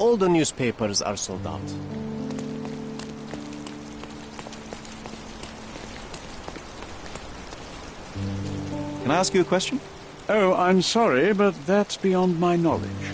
All the newspapers are sold out. Can I ask you a question? Oh, I'm sorry, but that's beyond my knowledge.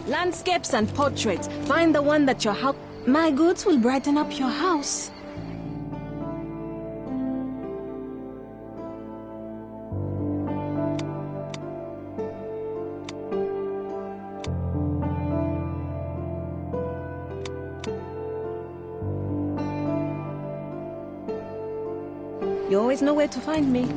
Landscapes and portraits. Find the one that your house... My goods will brighten up your house. You always know where to find me.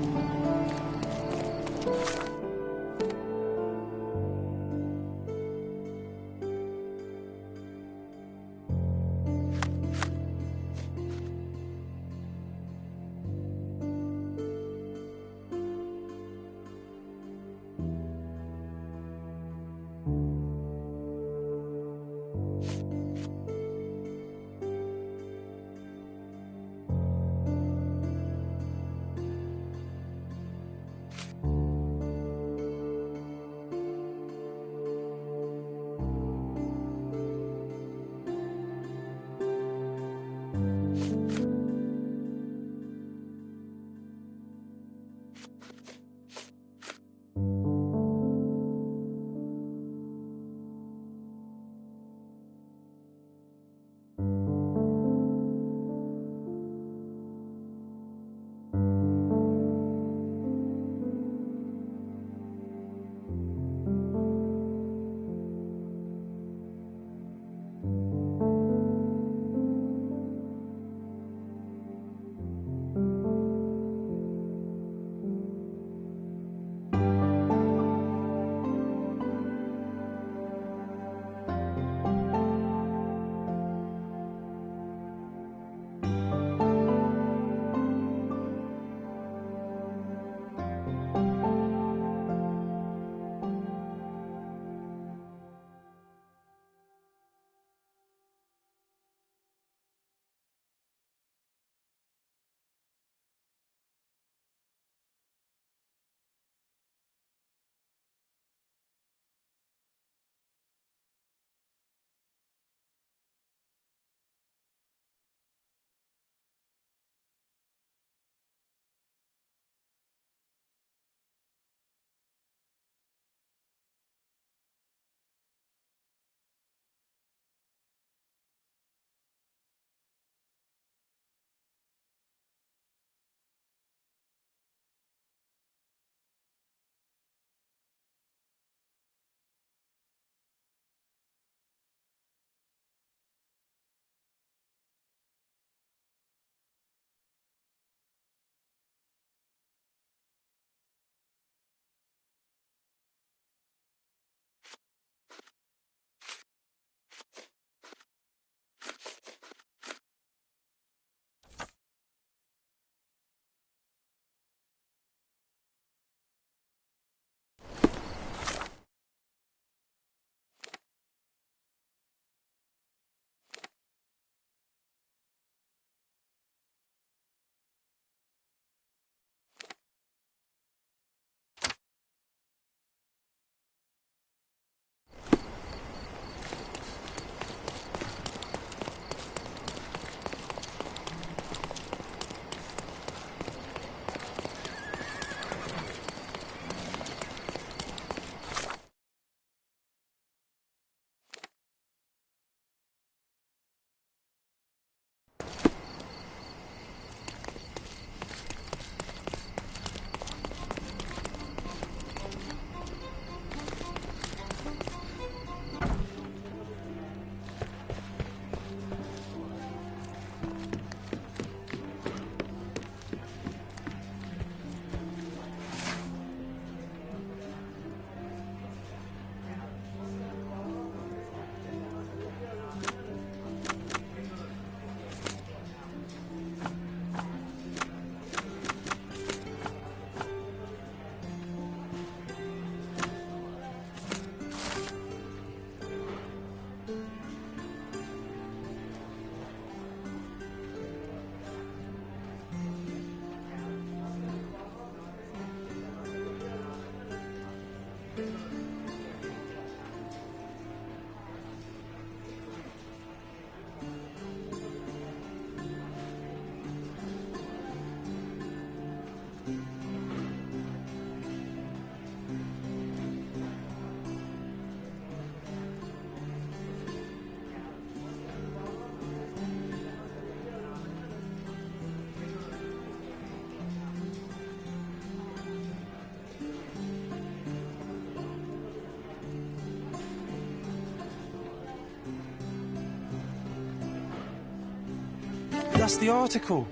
That's the article.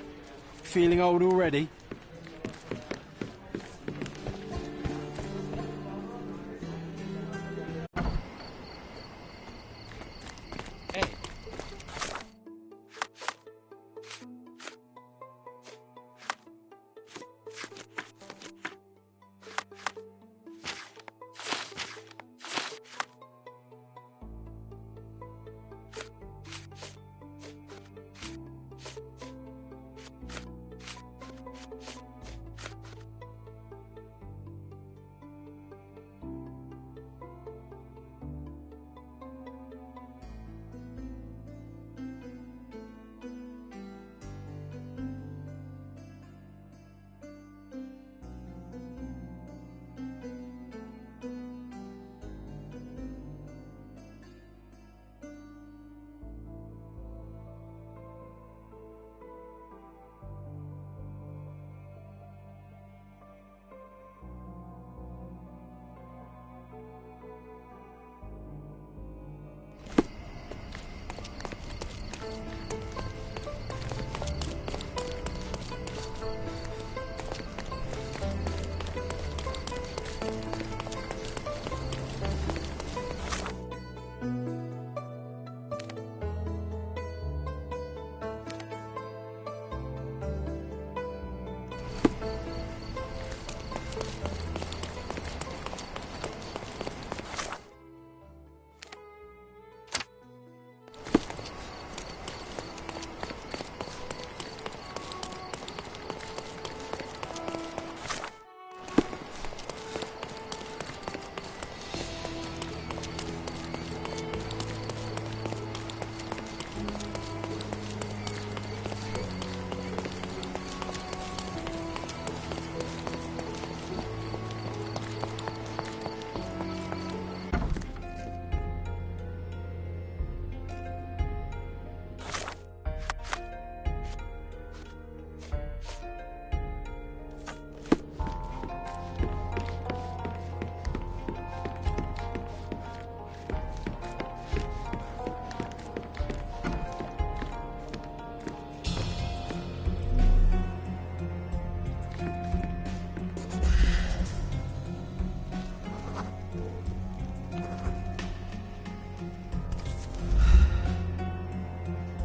Feeling old already?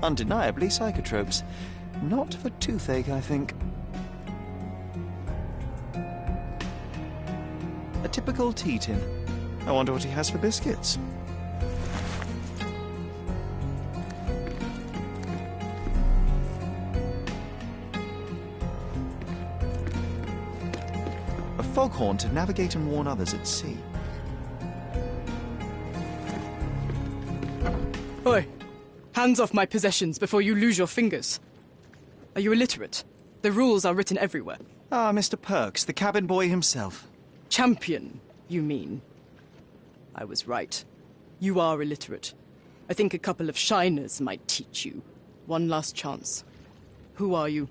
Undeniably psychotropes. Not for toothache, I think. A typical tea tin. I wonder what he has for biscuits. A foghorn to navigate and warn others at sea. Oi! Hands off my possessions before you lose your fingers. Are you illiterate? The rules are written everywhere. Ah, Mr. Perks, the cabin boy himself. Champion, you mean? I was right. You are illiterate. I think a couple of shiners might teach you. One last chance. Who are you?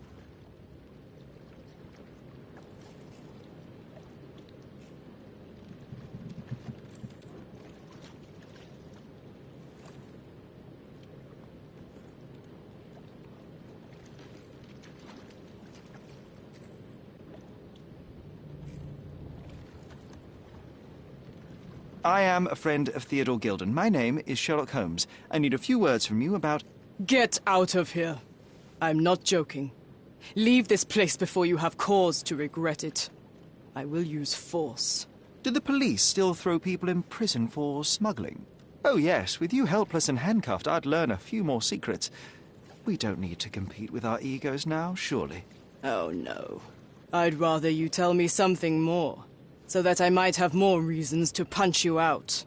I am a friend of Theodore Gilden. My name is Sherlock Holmes. I need a few words from you about... Get out of here. I'm not joking. Leave this place before you have cause to regret it. I will use force. Do the police still throw people in prison for smuggling? Oh yes, with you helpless and handcuffed, I'd learn a few more secrets. We don't need to compete with our egos now, surely. Oh no. I'd rather you tell me something more, so that I might have more reasons to punch you out.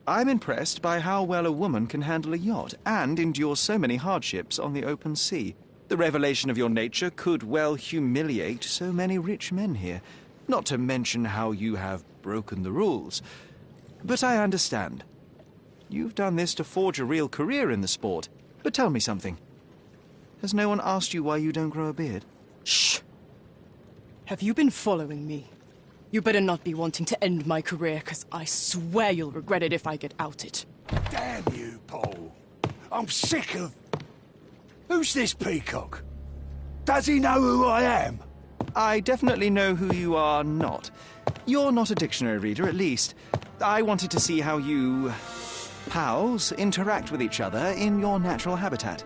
I'm impressed by how well a woman can handle a yacht and endure so many hardships on the open sea. The revelation of your nature could well humiliate so many rich men here, not to mention how you have broken the rules. But I understand. You've done this to forge a real career in the sport. But tell me something. Has no one asked you why you don't grow a beard? Shh! Have you been following me? You better not be wanting to end my career, 'cause I swear you'll regret it if I get outed. Damn you, Paul. I'm sick of... Who's this peacock? Does he know who I am? I definitely know who you are not. You're not a dictionary reader, at least. I wanted to see how you... pals interact with each other in your natural habitat.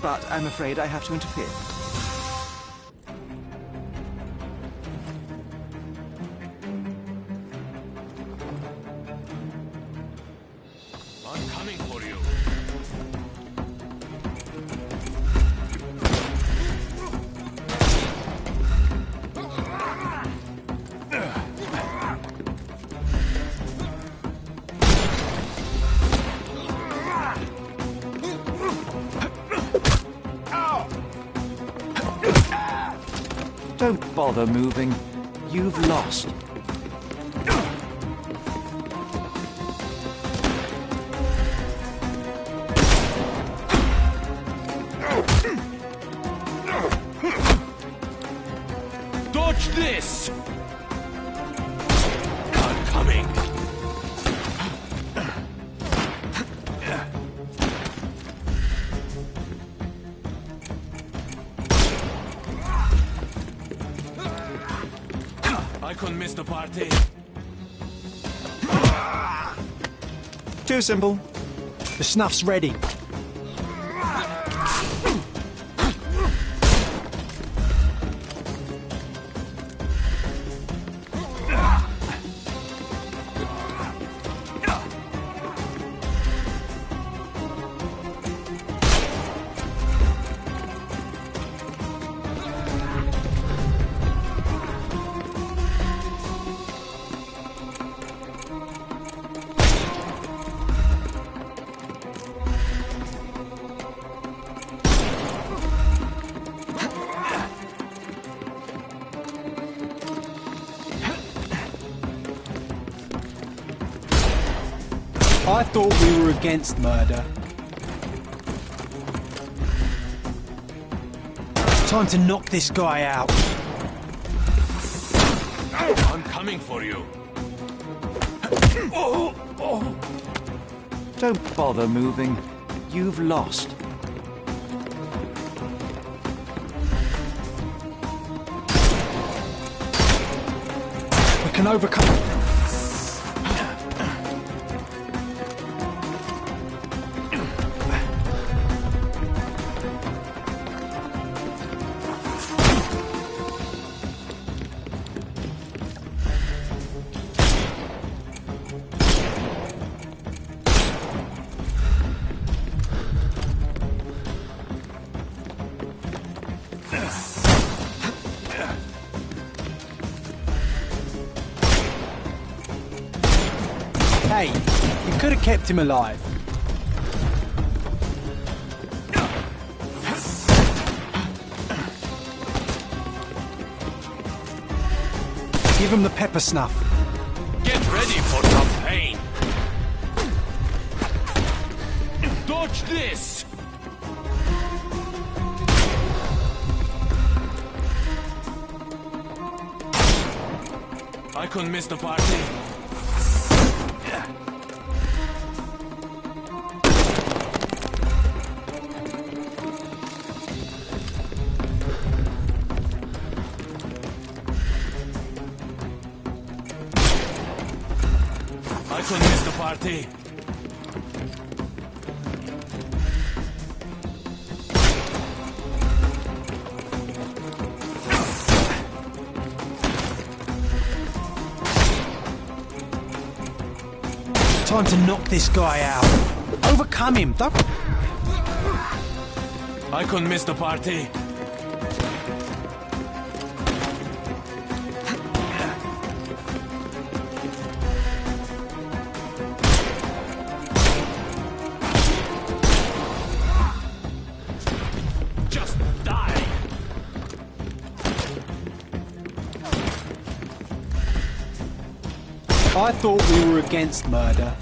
But I'm afraid I have to interfere. I'm coming for you. Don't bother moving. You've lost. Dodge this! I'm coming. I couldn't miss the party. Too simple. The snuff's ready. I thought we were against murder. It's time to knock this guy out. I'm coming for you. Don't bother moving. You've lost. We can overcome. Hey, you could have kept him alive. Give him the pepper snuff. Get ready for some pain. Dodge this! I couldn't miss the party. I couldn't miss the party. Time to knock this guy out. Overcome him. Don't... I couldn't miss the party. I thought we were against murder.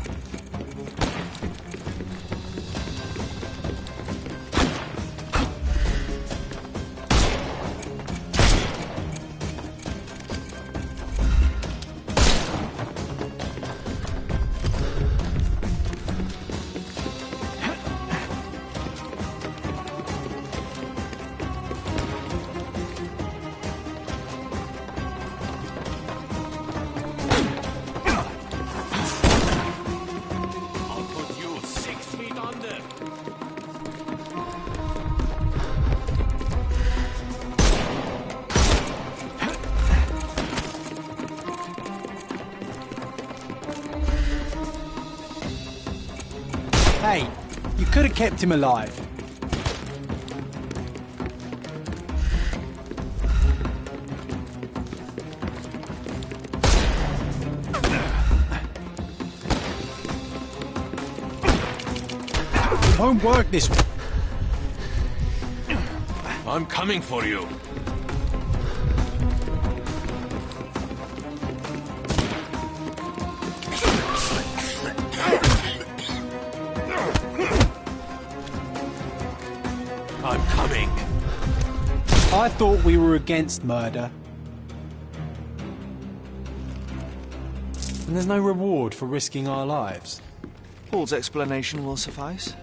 I'll put you 6 feet under. Hey, you could have kept him alive. It won't work this way. I'm coming for you. I'm coming. I thought we were against murder. And there's no reward for risking our lives. Paul's explanation will suffice.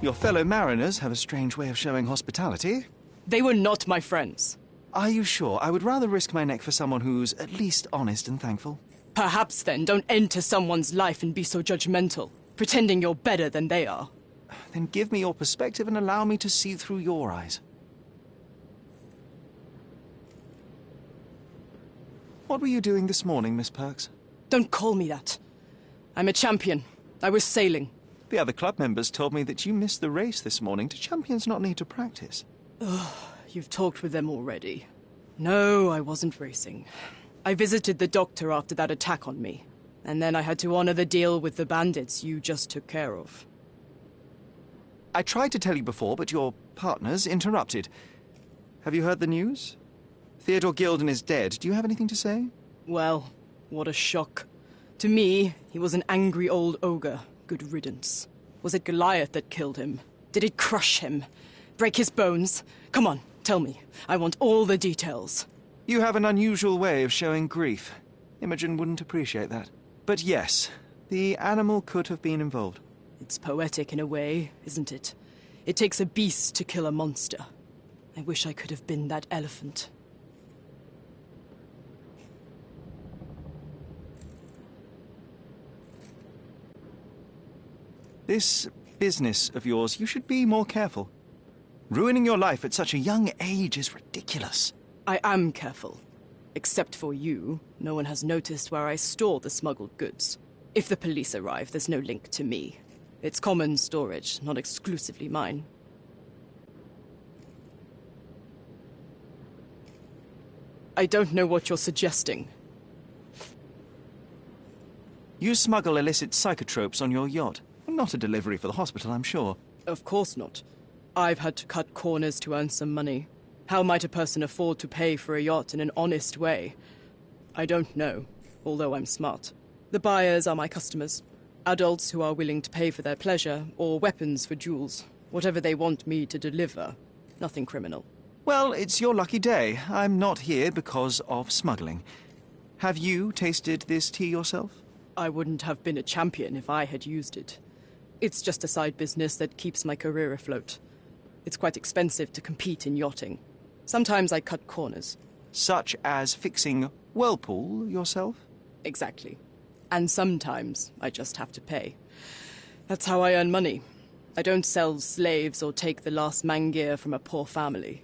Your fellow mariners have a strange way of showing hospitality. They were not my friends. Are you sure? I would rather risk my neck for someone who's at least honest and thankful. Perhaps then don't enter someone's life and be so judgmental, pretending you're better than they are. Then give me your perspective and allow me to see through your eyes. What were you doing this morning, Miss Perks? Don't call me that. I'm a champion. I was sailing. The other club members told me that you missed the race this morning. Do champions not need to practice? You've talked with them already. No, I wasn't racing. I visited the doctor after that attack on me. And then I had to honor the deal with the bandits you just took care of. I tried to tell you before, but your partners interrupted. Have you heard the news? Theodore Gilden is dead. Do you have anything to say? Well, what a shock. To me, he was an angry old ogre. Good riddance. Was it Goliath that killed him? Did it crush him? Break his bones? Come on, tell me. I want all the details. You have an unusual way of showing grief. Imogen wouldn't appreciate that. But yes, The animal could have been involved. It's poetic in a way, isn't it? It takes a beast to kill a monster. I wish I could have been that elephant. This business of yours, you should be more careful. Ruining your life at such a young age is ridiculous. I am careful. Except for you, no one has noticed where I store the smuggled goods. If the police arrive, there's no link to me. It's common storage, not exclusively mine. I don't know what you're suggesting. You smuggle illicit psychotropes on your yacht. Not a delivery for the hospital, I'm sure. Of course not. I've had to cut corners to earn some money. How might a person afford to pay for a yacht in an honest way? I don't know, although I'm smart. The buyers are my customers. Adults who are willing to pay for their pleasure, or weapons for jewels. Whatever they want me to deliver. Nothing criminal. Well, it's your lucky day. I'm not here because of smuggling. Have you tasted this tea yourself? I wouldn't have been a champion if I had used it. It's just a side business that keeps my career afloat. It's quite expensive to compete in yachting. Sometimes I cut corners. Such as fixing whirlpool yourself? Exactly. And sometimes I just have to pay. That's how I earn money. I don't sell slaves or take the last mangear from a poor family.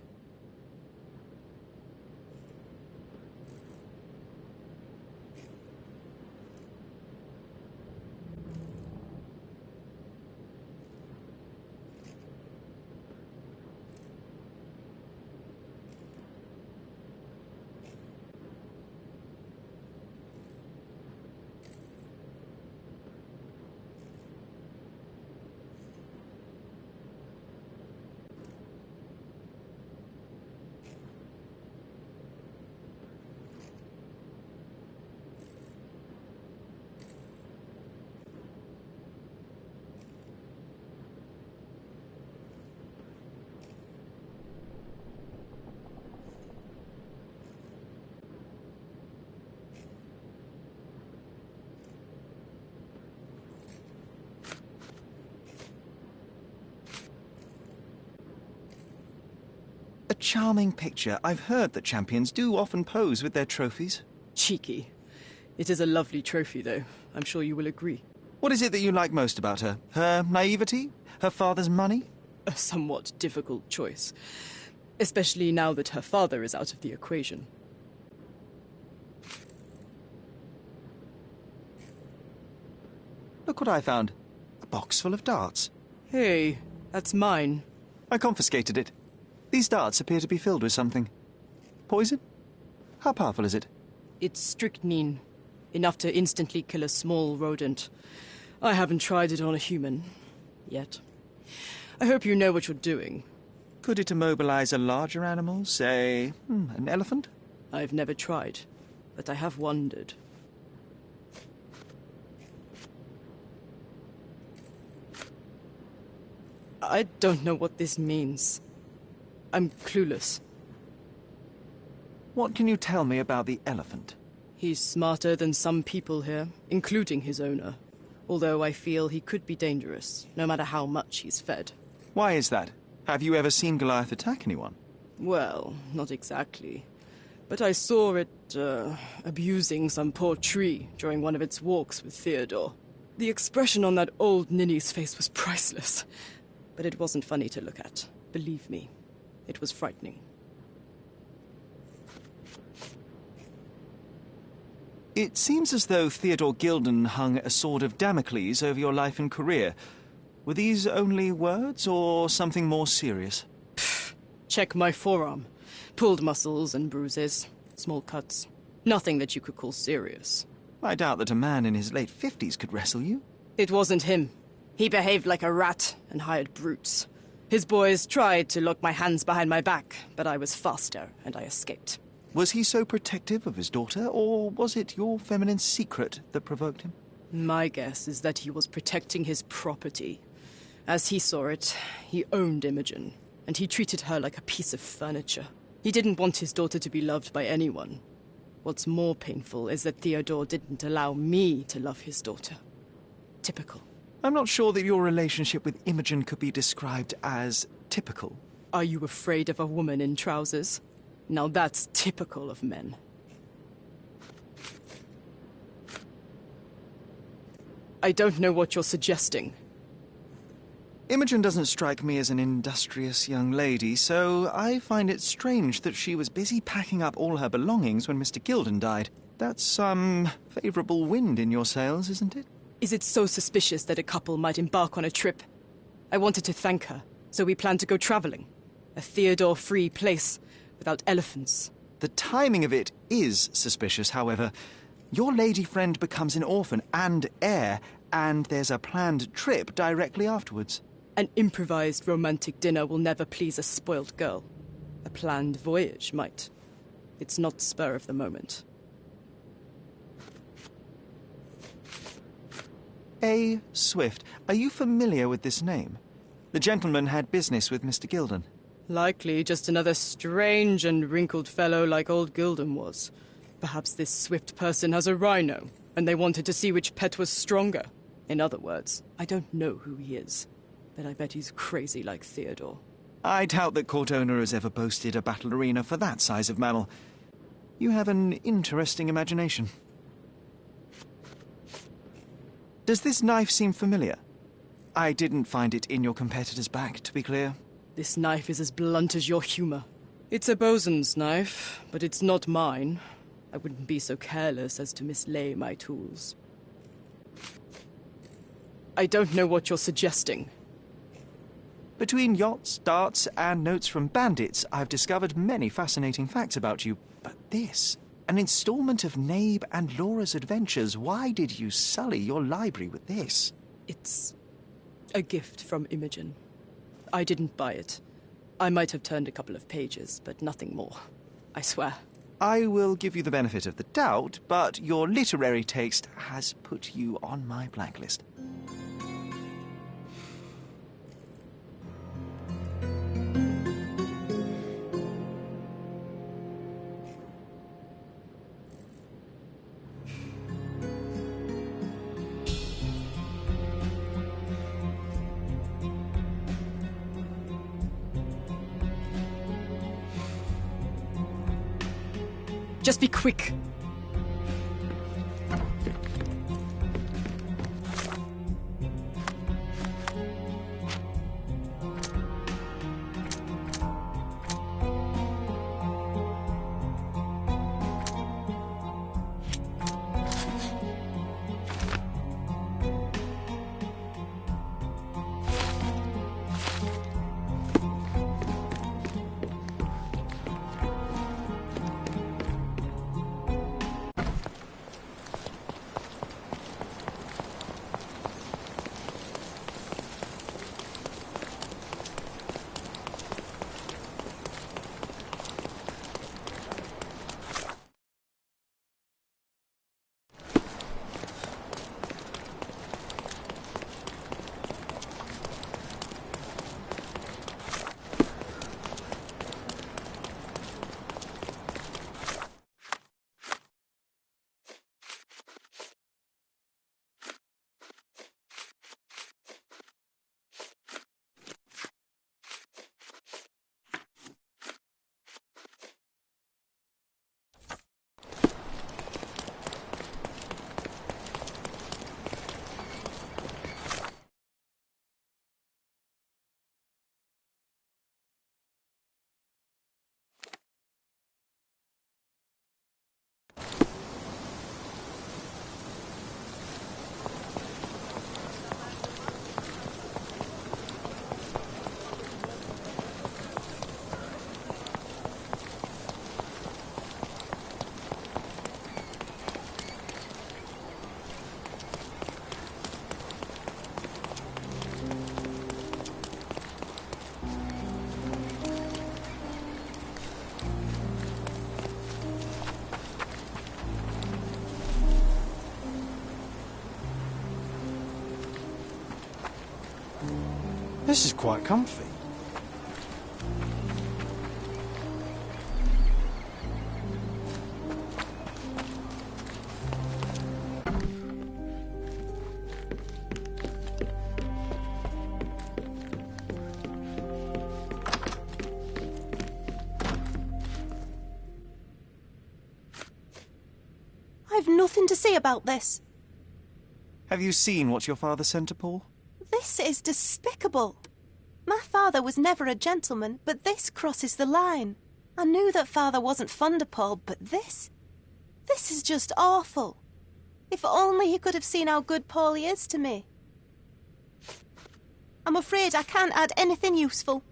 A charming picture. I've heard that champions do often pose with their trophies. Cheeky. It is a lovely trophy, though. I'm sure you will agree. What is it that you like most about her? Her naivety? Her father's money? A somewhat difficult choice. Especially now that her father is out of the equation. Look what I found. A box full of darts. Hey, that's mine. I confiscated it. These darts appear to be filled with something. Poison? How powerful is it? It's strychnine. Enough to instantly kill a small rodent. I haven't tried it on a human. Yet. I hope you know what you're doing. Could it immobilize a larger animal, say, an elephant? I've never tried, but I have wondered. I don't know what this means. I'm clueless. What can you tell me about the elephant? He's smarter than some people here, including his owner. Although I feel he could be dangerous, no matter how much he's fed. Why is that? Have you ever seen Goliath attack anyone? Well, not exactly. But I saw it, abusing some poor tree during one of its walks with Theodore. The expression on that old ninny's face was priceless. But it wasn't funny to look at, believe me. It was frightening. It seems as though Theodore Gilden hung a sword of Damocles over your life and career. Were these only words, or something more serious? Check my forearm. Pulled muscles and bruises. Small cuts. Nothing that you could call serious. I doubt that a man in his late 50s could wrestle you. It wasn't him. He behaved like a rat and hired brutes. His boys tried to lock my hands behind my back, but I was faster and I escaped. Was he so protective of his daughter, or was it your feminine secret that provoked him? My guess is that he was protecting his property. As he saw it, he owned Imogen, and he treated her like a piece of furniture. He didn't want his daughter to be loved by anyone. What's more painful is that Theodore didn't allow me to love his daughter. typical. I'm not sure that your relationship with Imogen could be described as typical. Are you afraid of a woman in trousers? Now that's typical of men. I don't know what you're suggesting. Imogen doesn't strike me as an industrious young lady, so I find it strange that she was busy packing up all her belongings when Mr. Gilden died. That's some favourable wind in your sails, isn't it? Is it so suspicious that a couple might embark on a trip? I wanted to thank her, so we planned to go travelling. A Theodore-free place, without elephants. The timing of it is suspicious, however. Your lady friend becomes an orphan and heir, and there's a planned trip directly afterwards. An improvised romantic dinner will never please a spoilt girl. A planned voyage might. It's not spur of the moment. A. Swift. Are you familiar with this name? The gentleman had business with Mr. Gilden. Likely just another strange and wrinkled fellow like old Gilden was. Perhaps this Swift person has a rhino, and they wanted to see which pet was stronger. In other words, I don't know who he is, but I bet he's crazy like Theodore. I doubt that Cortona has ever boasted a battle arena for that size of mammal. You have an interesting imagination. Does this knife seem familiar? I didn't find it in your competitor's back, to be clear. This knife is as blunt as your humor. It's a bosun's knife, but it's not mine. I wouldn't be so careless as to mislay my tools. I don't know what you're suggesting. Between yachts, darts, and notes from bandits, I've discovered many fascinating facts about you. But this, an installment of Nabe and Laura's adventures. Why did you sully your library with this? It's a gift from Imogen. I didn't buy it. I might have turned a couple of pages, but nothing more. I swear. I will give you the benefit of the doubt, but your literary taste has put you on my blacklist. Just be quick. This is quite comfy. nothing to say about this. Have you seen what your father sent to Paul? This is despicable. My father was never a gentleman, but this crosses the line. I knew that father wasn't fond of Paul, but this is just awful. If only he could have seen how good Paulie is to me. I'm afraid I can't add anything useful.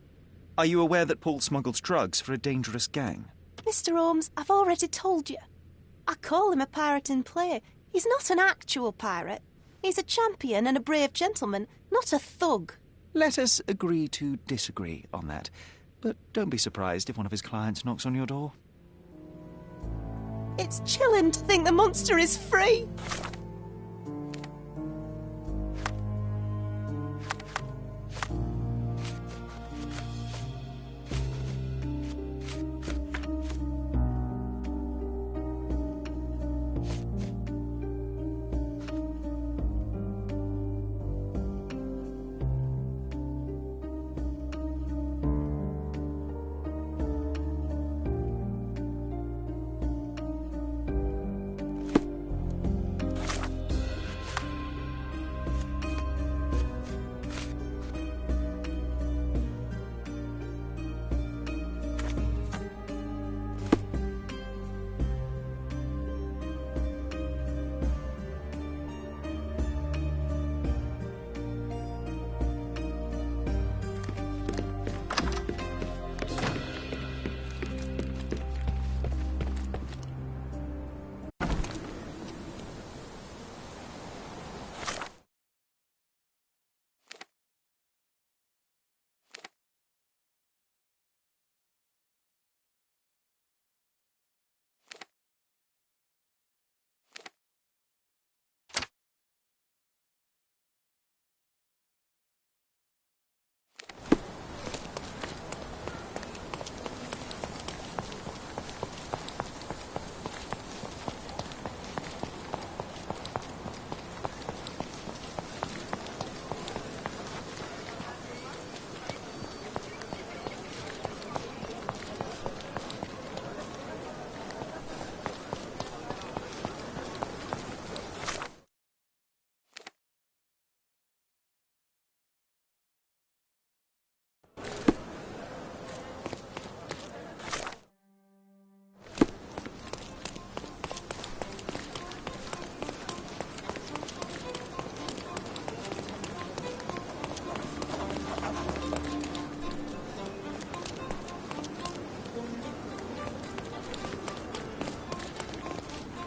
Are you aware that Paul smuggles drugs for a dangerous gang? Mr. Holmes, I've already told you. I call him a pirate in play. He's not an actual pirate. He's a champion and a brave gentleman, not a thug. Let us agree to disagree on that. But don't be surprised if one of his clients knocks on your door. It's chilling to think the monster is free.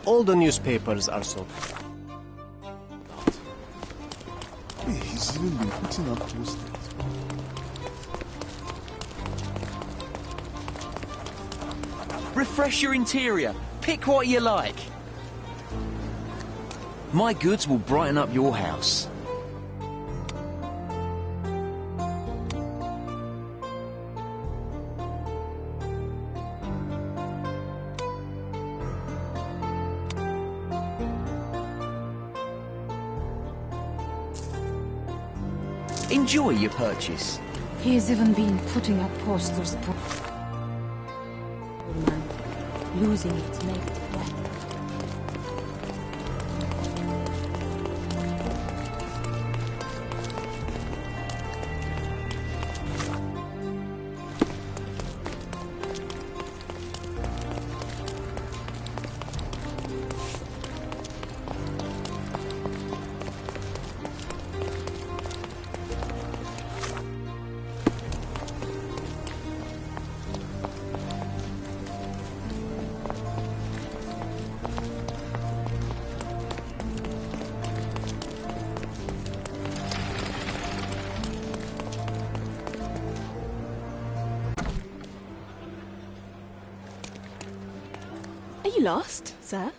All the newspapers are sold. He's even been putting up posters. Refresh your interior. Pick what you like. My goods will brighten up your house. Enjoy your purchase. He has even been putting up posters. Poor man. Losing it made it better. Are you lost, sir?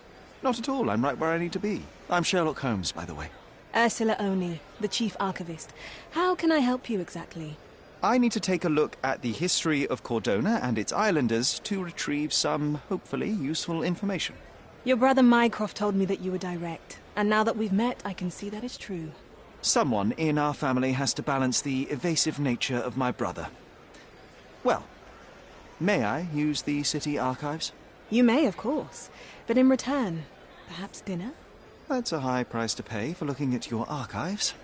Not at all. I'm right where I need to be. I'm Sherlock Holmes, by the way. Ursula Oni, the chief archivist. How can I help you exactly? I need to take a look at the history of Cordona and its islanders to retrieve some, hopefully, useful information. Your brother Mycroft told me that you were direct, and now that we've met, I can see that is true. Someone in our family has to balance the evasive nature of my brother. Well, may I use the city archives? You may, of course, but in return, Perhaps dinner? That's a high price to pay for looking at your archives.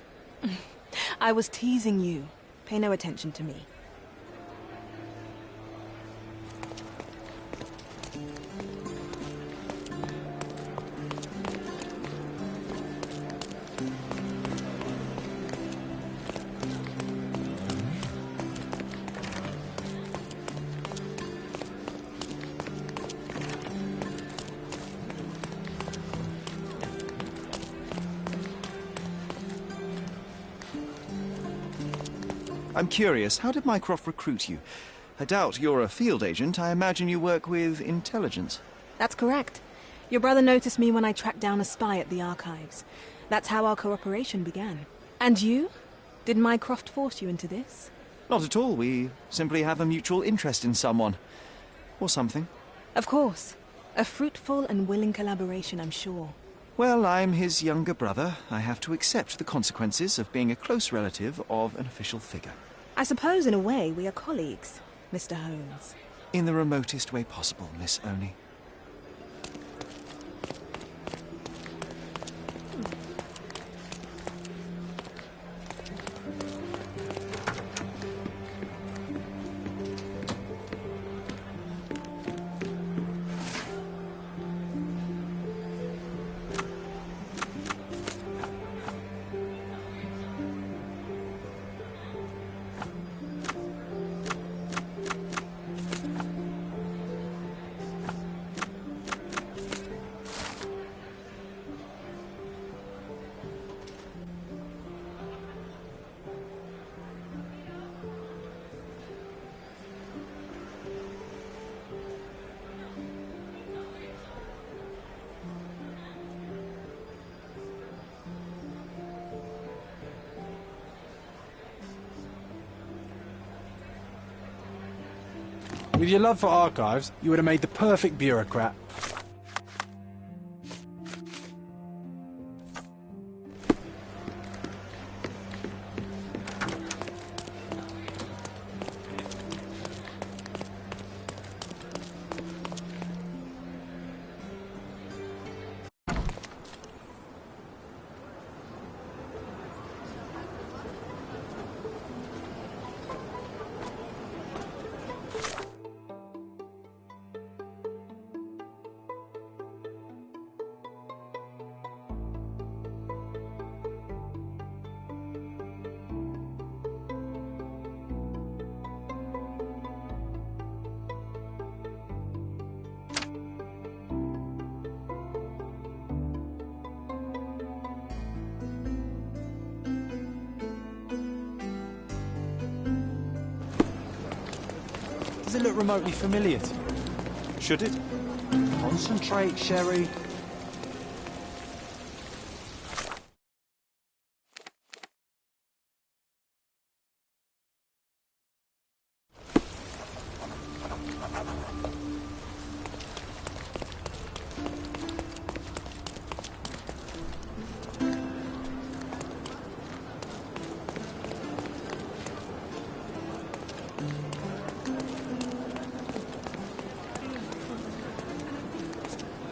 I was teasing you. Pay no attention to me. I'm curious, how did Mycroft recruit you? I doubt you're a field agent. I imagine you work with intelligence. That's correct. Your brother noticed me when I tracked down a spy at the archives. That's how our cooperation began. And you? Did Mycroft force you into this? Not at all. We simply have a mutual interest in someone. Or something. Of course. A fruitful and willing collaboration, I'm sure. Well, I'm his younger brother. I have to accept the consequences of being a close relative of an official figure. I suppose, in a way, we are colleagues, Mr. Holmes. In the remotest way possible, Miss Oni. With your love for archives, you would have made the perfect bureaucrat. Does it look remotely familiar to you? Should it? Concentrate, Sherry.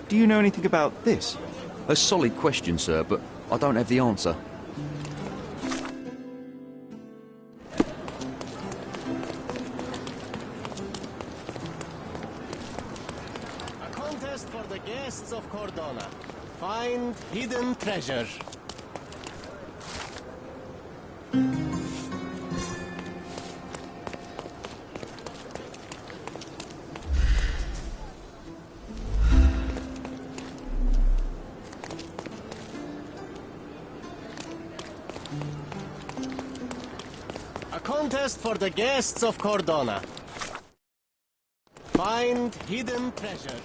Do you know anything about this? A solid question, sir, but I don't have the answer. A contest for the guests of Cordona. Find hidden treasure. A contest for the guests of Cordona. Find hidden treasure.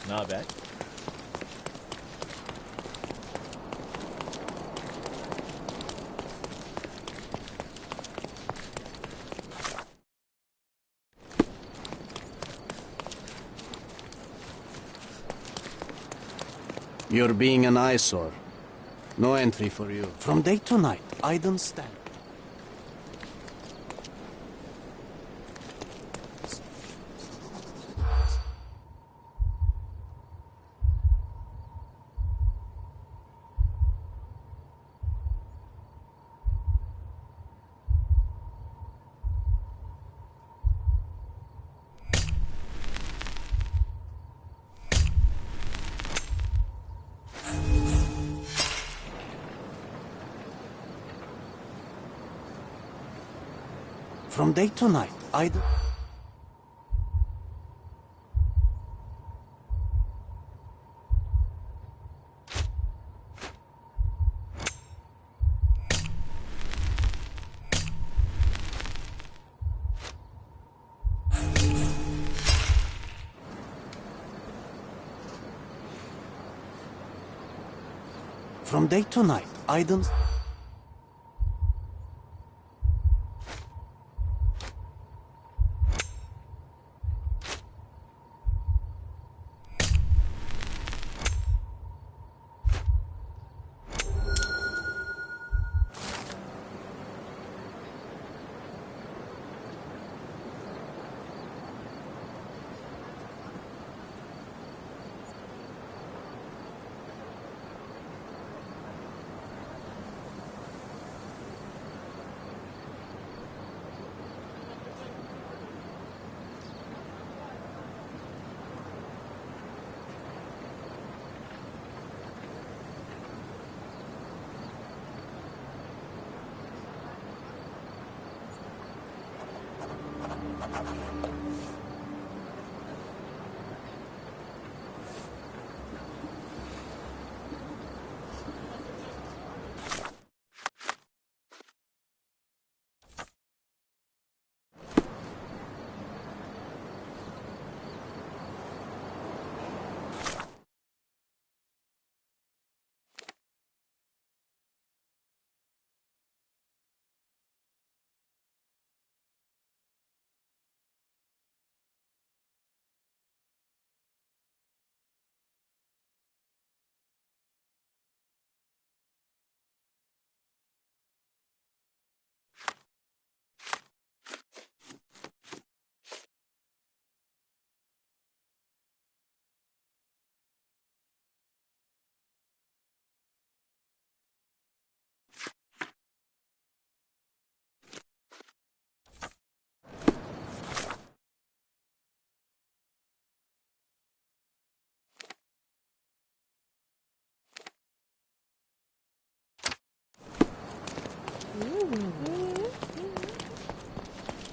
Not bad. You're being an eyesore. No entry for you. From day to night, I don't stand. From day to night, I don't... From day to night, I don't...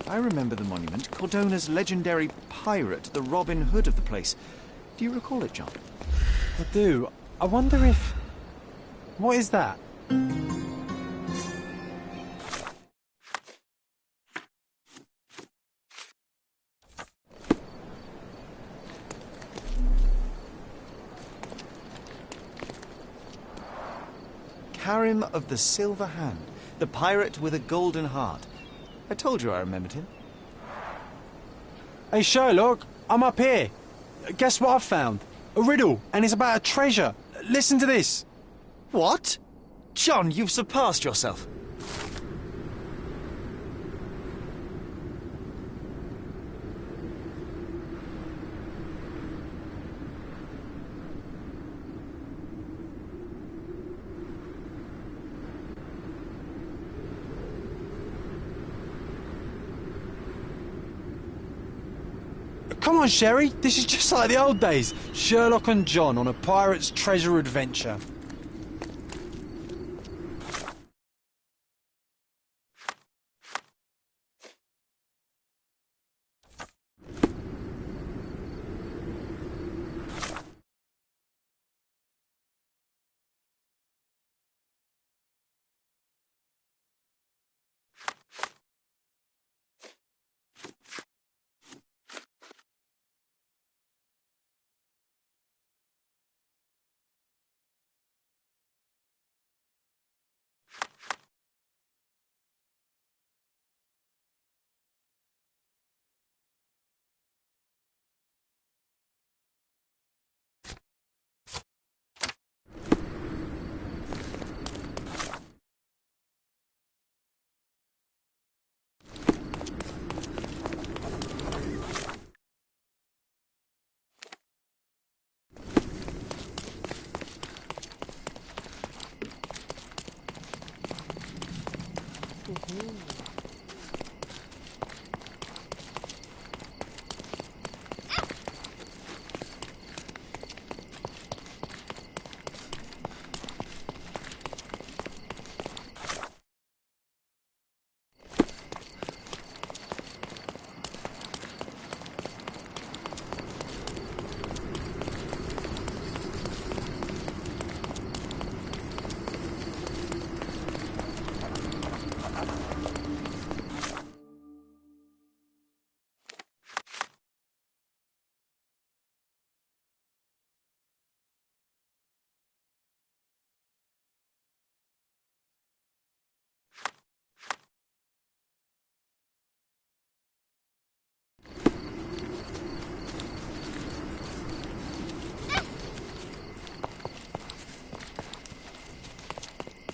I remember the monument. Cordona's legendary pirate, the Robin Hood of the place. Do you recall it, John? I do. I wonder if... What is that? Karim of the Silver Hand, the pirate with a golden heart. I told you I remembered him. Hey, Sherlock, I'm up here. Guess what I've found? A riddle, and it's about a treasure. Listen to this. What? John, you've surpassed yourself. Come on, Sherry. This is just like the old days. Sherlock and John on a pirate's treasure adventure.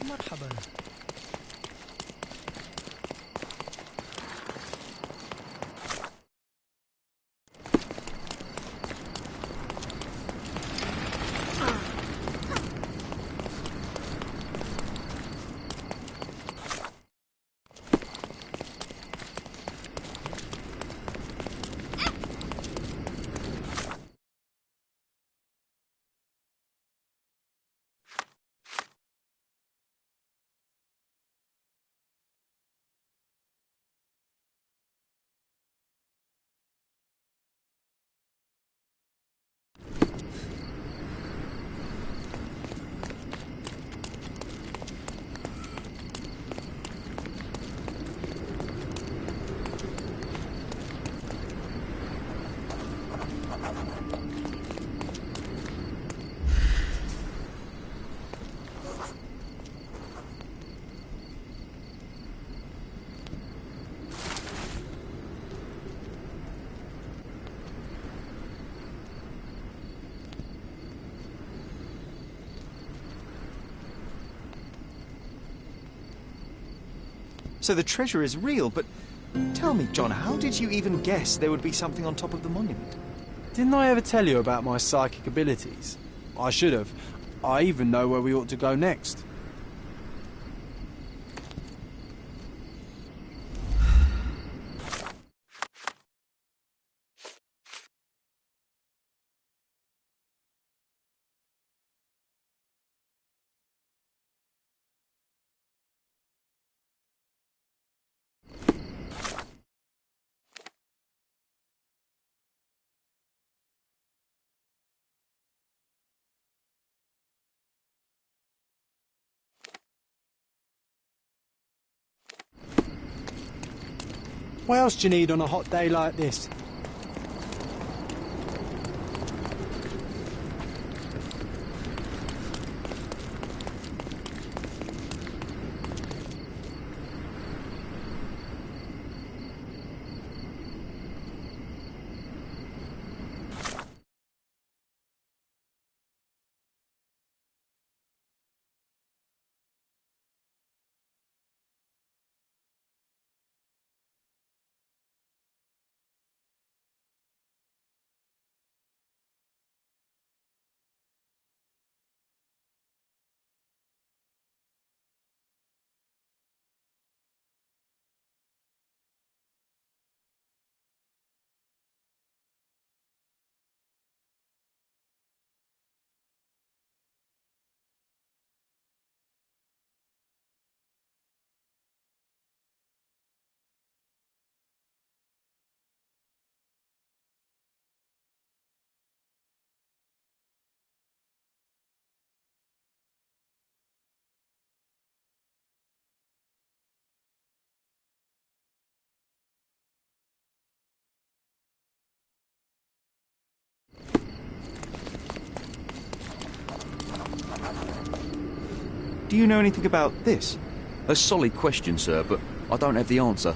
مرحبا. So the treasure is real, but tell me, John, how did you even guess there would be something on top of the monument? Didn't I ever tell you about my psychic abilities? I should have. I even know where we ought to go next. What else do you need on a hot day like this? Do you know anything about this? A solid question, sir, but I don't have the answer.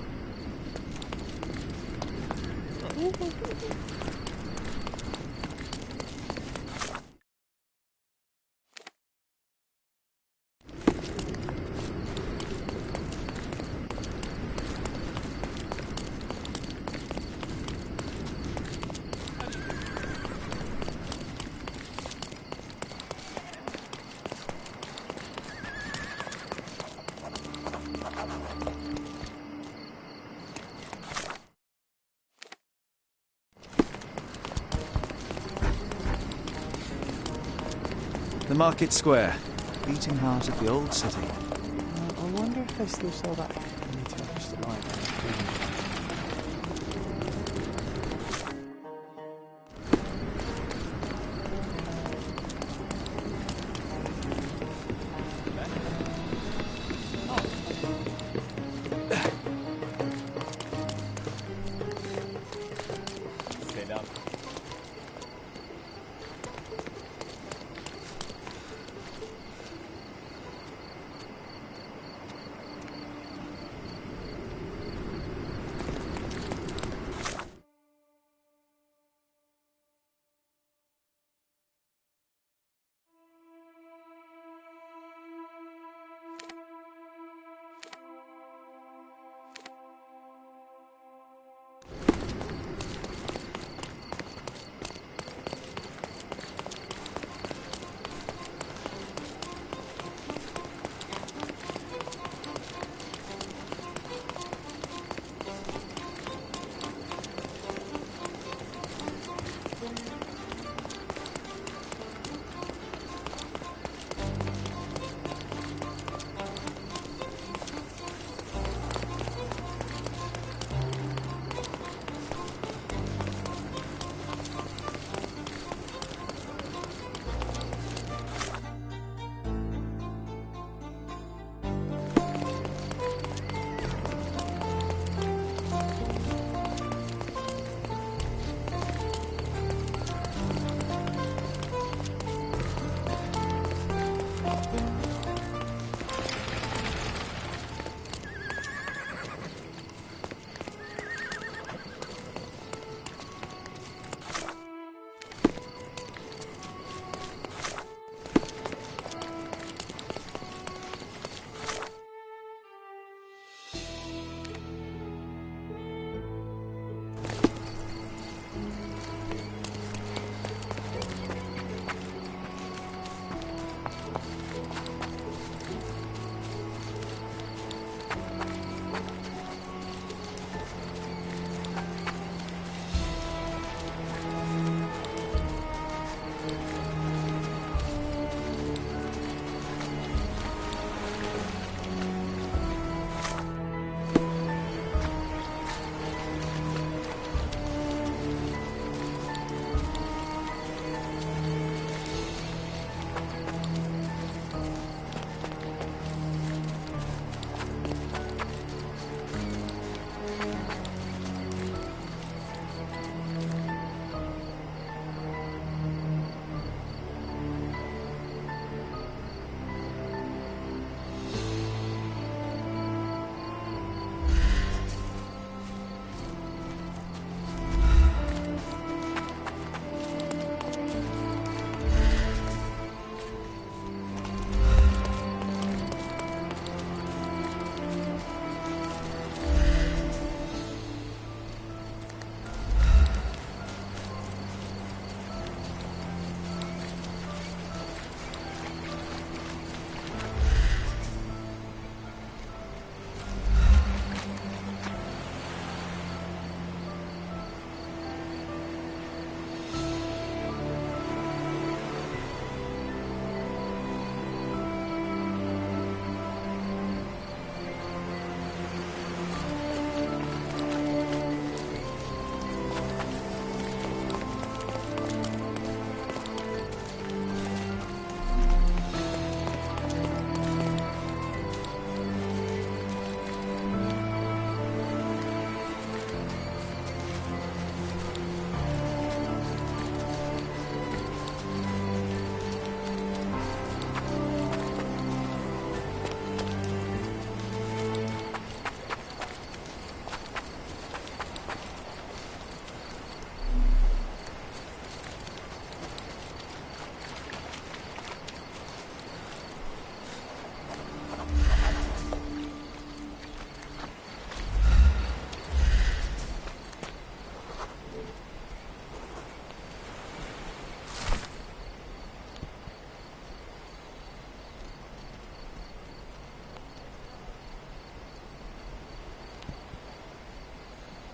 The market square. Beating heart of the old city. I wonder if they still sell that. I need to push the line.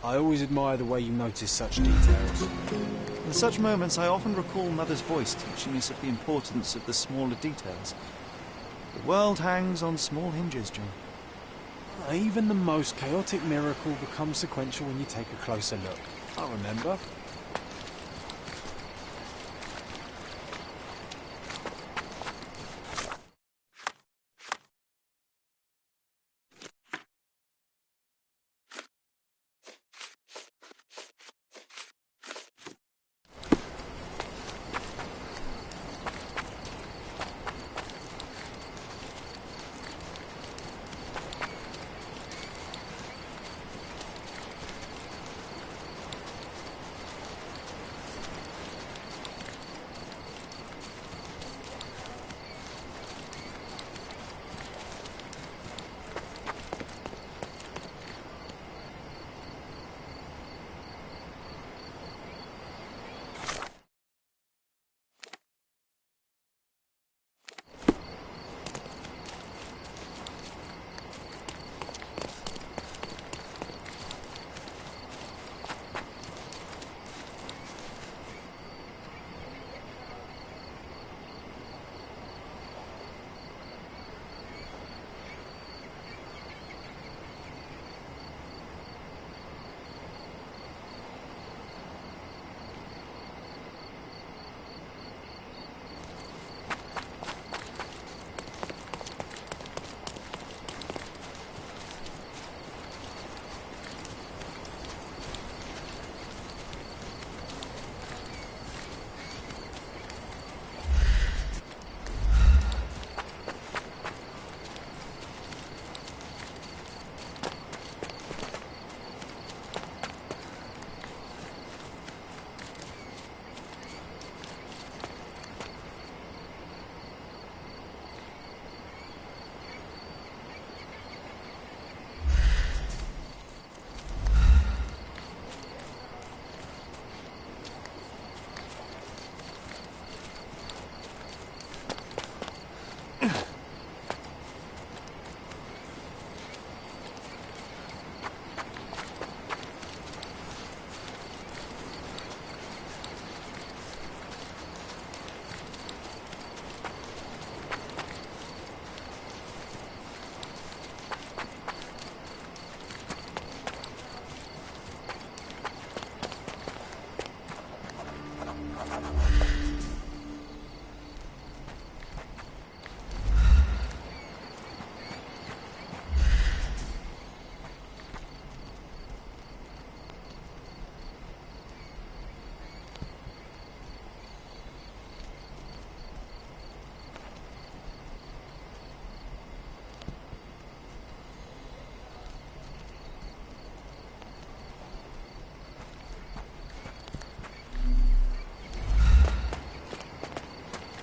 I always admire the way you notice such details. In such moments, I often recall Mother's voice teaching us of the importance of the smaller details. The world hangs on small hinges, John. Even the most chaotic miracle becomes sequential when you take a closer look. I remember.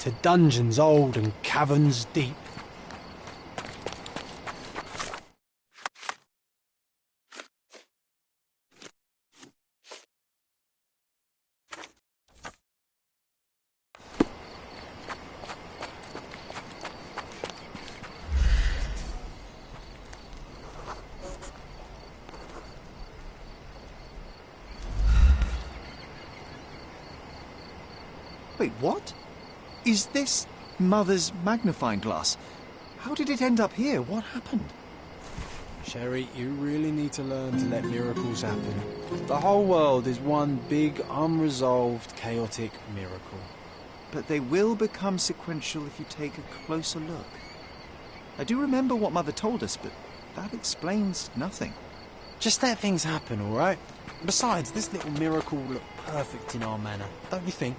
To dungeons old and caverns deep. Wait, what? Is this Mother's magnifying glass? How did it end up here? What happened? Sherry, you really need to learn to let miracles happen. The whole world is one big, unresolved, chaotic miracle. But they will become sequential if you take a closer look. I do remember what Mother told us, but that explains nothing. Just let things happen, all right? Besides, this little miracle will look perfect in our manor, don't you think?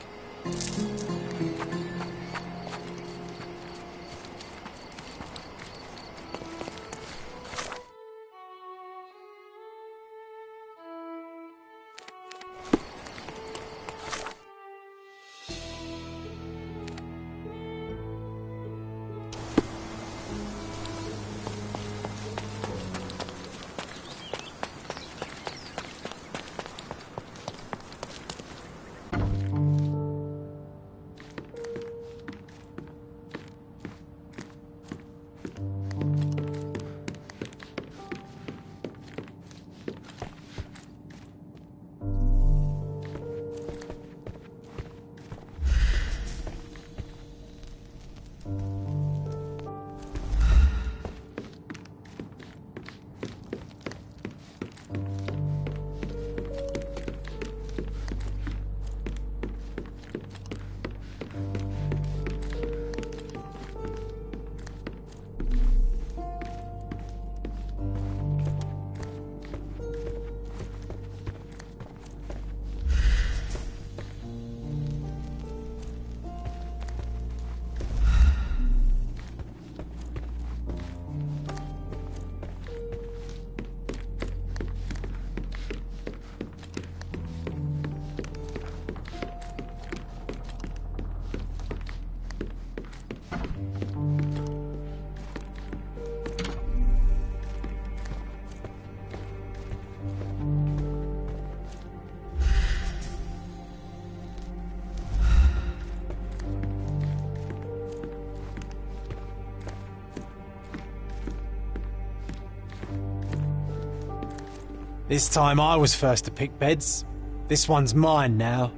This time I was first to pick beds. This one's mine now.